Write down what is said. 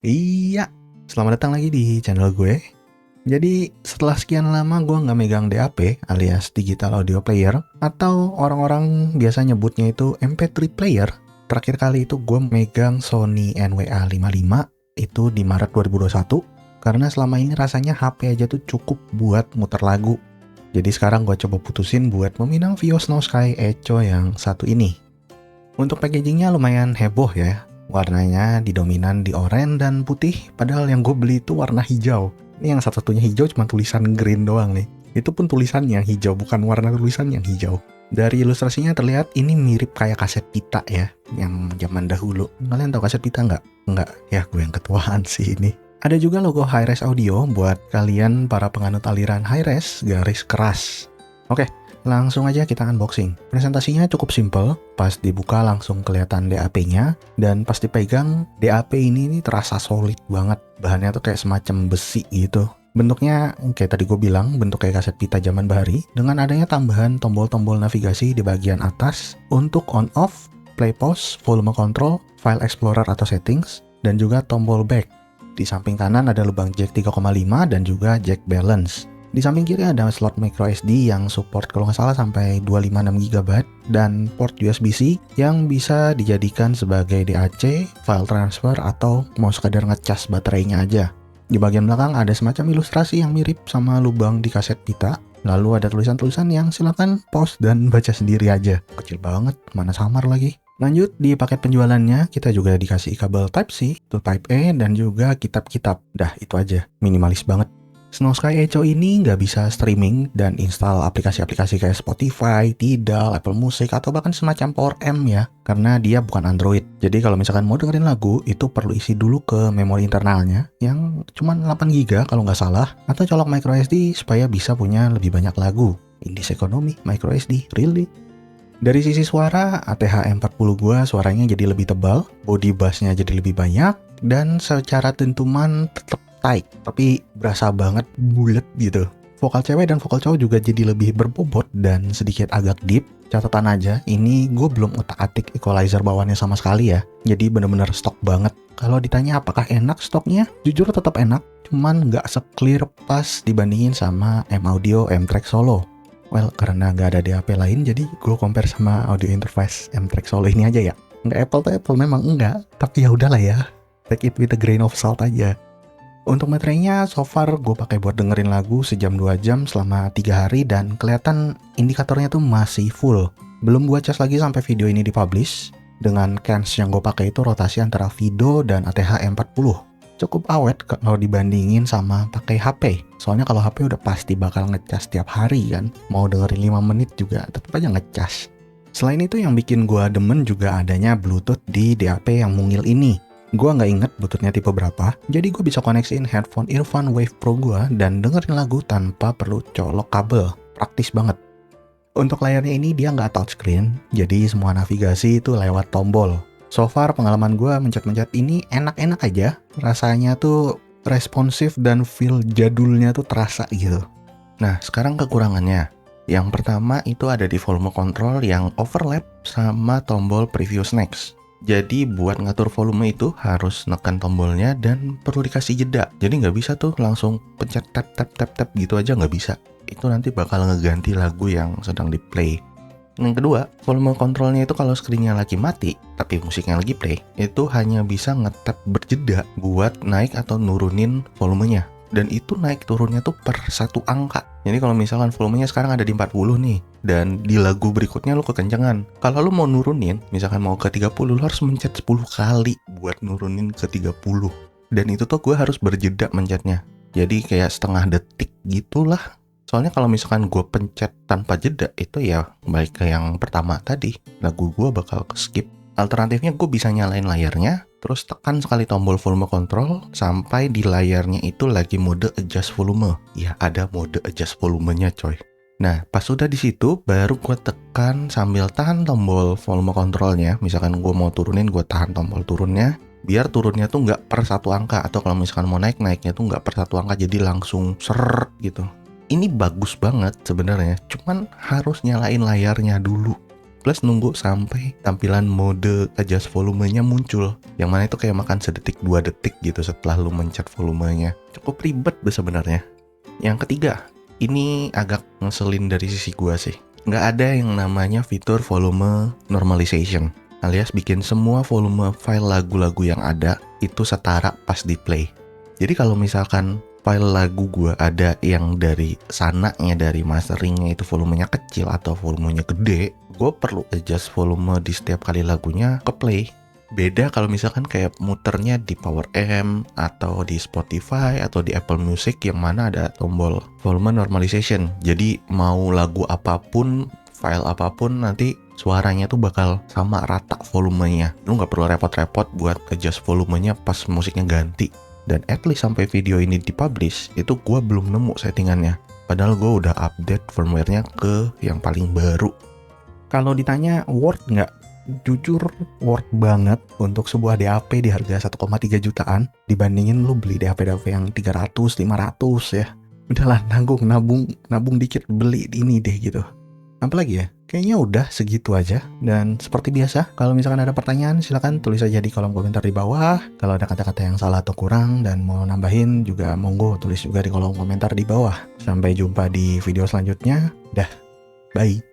Iya, selamat datang lagi di channel gue. Jadi setelah sekian lama gue nggak megang DAP alias Digital Audio Player atau orang-orang biasa nyebutnya itu MP3 Player. Terakhir kali itu gue megang Sony NWA55 itu di Maret 2021 karena selama ini rasanya HP aja tuh cukup buat muter lagu. Jadi sekarang gue coba putusin buat meminang Vio Snow Sky Echo yang satu ini. Untuk packagingnya lumayan heboh ya. Warnanya didominan di oranye dan putih, padahal yang gue beli itu warna hijau. Ini yang satu-satunya hijau cuma tulisan green doang nih. Itu pun tulisannya yang hijau, bukan warna tulisan yang hijau. Dari ilustrasinya terlihat ini mirip kayak kaset pita ya, yang zaman dahulu. Kalian tahu kaset pita nggak? Nggak, ya gue yang ketuaan sih ini. Ada juga logo Hi-Res Audio buat kalian para penganut aliran Hi-Res garis keras. Oke, langsung aja kita unboxing. Presentasinya cukup simple, pas dibuka langsung kelihatan DAP-nya, dan pas dipegang, DAP ini terasa solid banget. Bahannya tuh kayak semacam besi gitu. Bentuknya kayak tadi gue bilang, bentuk kayak kaset pita zaman bahari, dengan adanya tambahan tombol-tombol navigasi di bagian atas untuk on-off, play pause, volume control, file explorer atau settings, dan juga tombol back. Di samping kanan ada lubang jack 3,5 dan juga jack balance. Di samping kiri ada slot microSD yang support kalau nggak salah sampai 256GB dan port USB-C yang bisa dijadikan sebagai DAC, file transfer, atau mau sekadar ngecas baterainya aja. Di bagian belakang ada semacam ilustrasi yang mirip sama lubang di kaset pita. Lalu ada tulisan-tulisan yang silakan pause dan baca sendiri aja. Kecil banget, mana samar lagi. Lanjut, di paket penjualannya kita juga dikasih kabel Type-C, to Type-A, dan juga kitab-kitab. Dah, itu aja. Minimalis banget. Snow Sky Echo ini nggak bisa streaming dan install aplikasi-aplikasi kayak Spotify, Tidal, Apple Music, atau bahkan semacam Power M ya, karena dia bukan Android. Jadi kalau misalkan mau dengerin lagu, itu perlu isi dulu ke memori internalnya, yang cuma 8GB kalau nggak salah, atau colok microSD supaya bisa punya lebih banyak lagu. Indis ekonomi, microSD, really? Dari sisi suara, ATH-40 gua suaranya jadi lebih tebal, body bassnya jadi lebih banyak, dan secara dentuman tetap tight, tapi berasa banget bulet gitu. Vokal cewek dan vokal cowok juga jadi lebih berbobot dan sedikit agak deep. Catatan aja, ini gue belum utak-atik equalizer bawaannya sama sekali ya. Jadi bener-bener stok banget. Kalau ditanya apakah enak stoknya, jujur tetap enak. Cuman nggak se-clear pas dibandingin sama M-Audio M-Track Solo. Well, karena nggak ada DAP lain, jadi gue compare sama audio interface M-Track Solo ini aja ya. Nggak apple to apple, memang enggak. Tapi ya udahlah ya. Take it with a grain of salt aja. Untuk baterainya, so far gue pakai buat dengerin lagu sejam 2 jam selama 3 hari dan kelihatan indikatornya tuh masih full. Belum gue cas lagi sampai video ini dipublish. Dengan cans yang gue pakai itu rotasi antara Vido dan ATH-40. Cukup awet kalau dibandingin sama pakai HP. Soalnya kalau HP udah pasti bakal ngecas tiap hari kan. Mau dengerin 5 menit juga tetap aja ngecas. Selain itu yang bikin gue demen juga adanya Bluetooth di DAP yang mungil ini. Gue nggak inget Bluetoothnya tipe berapa, jadi gue bisa koneksiin headphone Earphone Wave Pro gue dan dengerin lagu tanpa perlu colok kabel. Praktis banget. Untuk layarnya ini dia nggak touchscreen, jadi semua navigasi itu lewat tombol. So far pengalaman gue mencet-mencet ini enak-enak aja. Rasanya tuh responsif dan feel jadulnya tuh terasa gitu. Nah, sekarang kekurangannya. Yang pertama itu ada di volume control yang overlap sama tombol previous next. Jadi buat ngatur volume itu harus nekan tombolnya dan perlu dikasih jeda. Jadi nggak bisa tuh langsung pencet tap gitu aja, nggak bisa. Itu nanti bakal ngeganti lagu yang sedang di play. Yang kedua, volume controlnya itu kalau screennya lagi mati, tapi musiknya lagi play, itu hanya bisa ngetap berjeda buat naik atau nurunin volumenya. Dan itu naik turunnya tuh per satu angka. Jadi kalau misalkan volumenya sekarang ada di 40 nih, dan di lagu berikutnya lo kekencangan. Kalau lo mau nurunin, misalkan mau ke 30, lo harus mencet 10 kali buat nurunin ke 30. Dan itu tuh gue harus berjeda mencetnya. Jadi kayak setengah detik gitulah. Soalnya kalau misalkan gue pencet tanpa jeda, itu ya balik ke yang pertama tadi. Lagu gue bakal skip. Alternatifnya gue bisa nyalain layarnya, terus tekan sekali tombol volume control sampai di layarnya itu lagi mode adjust volume. Ya, ada mode adjust volumenya coy. Nah, pas sudah di situ baru gue tekan sambil tahan tombol volume controlnya. Misalkan gue mau turunin, gue tahan tombol turunnya. Biar turunnya tuh nggak per satu angka. Atau kalau misalkan mau naik, naiknya tuh nggak per satu angka, jadi langsung seret gitu. Ini bagus banget sebenarnya, cuman harus nyalain layarnya dulu. plus nunggu sampai tampilan mode adjust volumenya muncul, yang mana itu kayak makan sedetik 2 detik gitu setelah lu mencet volumenya. Cukup ribet sebenarnya. Yang ketiga, ini agak ngeselin dari sisi gua sih. Nggak ada yang namanya fitur volume normalization, alias bikin semua volume file lagu-lagu yang ada itu setara pas di play. Jadi kalau misalkan file lagu gue ada yang dari sananya, dari masteringnya itu volumenya kecil atau volumenya gede, gue perlu adjust volume di setiap kali lagunya ke play. Beda kalau misalkan kayak muternya di Power Amp atau di Spotify atau di Apple Music yang mana ada tombol volume normalization. Jadi mau lagu apapun, file apapun, nanti suaranya tuh bakal sama rata volumenya. Lu nggak perlu repot-repot buat adjust volumenya pas musiknya ganti. Dan at least sampai video ini dipublish, itu gue belum nemu settingannya. Padahal gue udah update firmware-nya ke yang paling baru. Kalau ditanya worth nggak? Jujur worth banget untuk sebuah DAP di harga 1,3 jutaan. Dibandingin lu beli DAP-DAP yang 300, 500 ya. Udahlah nabung dikit beli ini deh gitu. Apalagi ya? Kayaknya udah segitu aja. Dan seperti biasa, kalau misalkan ada pertanyaan, silakan tulis aja di kolom komentar di bawah. Kalau ada kata-kata yang salah atau kurang dan mau nambahin juga monggo tulis juga di kolom komentar di bawah. Sampai jumpa di video selanjutnya. Dah, bye.